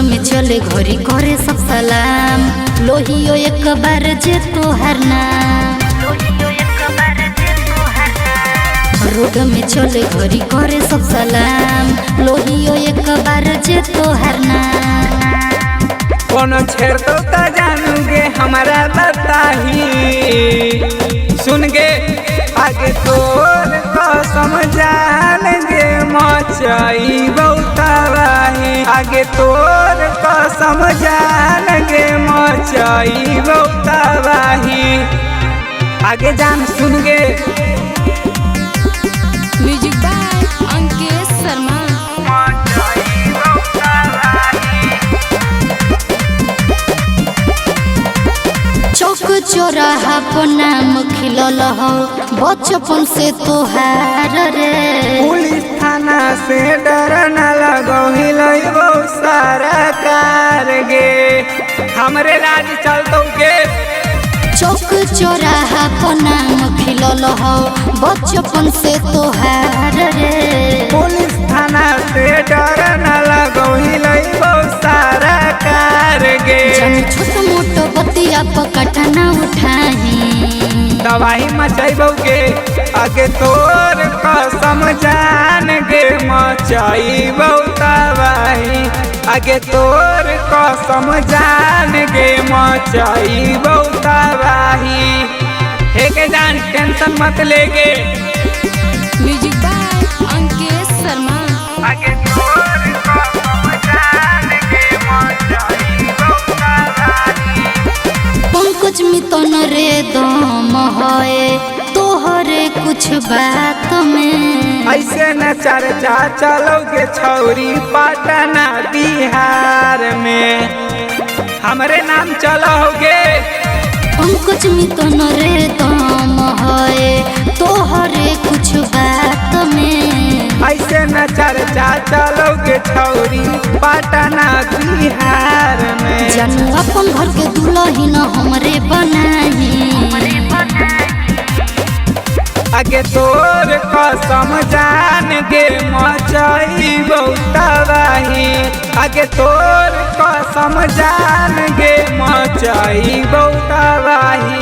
में चले घरी करे सब सलाम, लोहियो एक बार जे तोहर नाम। रोड में चले घरी करे सब सलाम, लोहियो एक बार जे तोहर नाम। कोनो छेड़ तो जानूगे हमारा बताही, सुन गे आगे तोर कसम जानेंगे मचाई बहुतावाही। आगे तोर कसम जानेंगे मचाई बहुतावाही। आगे जान सुन गे। Music by Ankit Sharma. चौक चौराहा पर नाम खिलल हो बचपन से तोहार रे। पुलिस थाना से डर न लगो हिलैबो सारा कार गे, हमरे राज चलतो गे। चौक चौराहा पर नाम खिलल हो बचपन से तोहार रे। पुलिस थाना से डर न लगो हिलैबो सारा कार गे। छोट मोट बतिया पकड़ न उठाही, दवाई मचाइबो गे। आगे तोर कसम जान गे मचाइबो दवाई। आगे तोर कसम जान गे मचाइबो दवाई। हे के जान टेंशन मत लेगे। Music by Ankit Sharma. आगे तोर कसम जान गे मचाइबो दवाई। पंकज मितन रे दम होए तोहरे कुछ बात में, ऐसे न चर्चा चलोगे छौरी पटना बिहार में, हमरे नाम चलोगे। पंकज मितन रे दम होए तोहरे कुछ बात में, ऐसे न चर्चा चलोगे छौरी पटना बिहार में। जानू अपन घर के दुल्हन हमरे बनाही। आगे तोर कसम जान गे मचाई बहुतावाही। आगे तोर कसम जान गे मचाई बहुतावाही।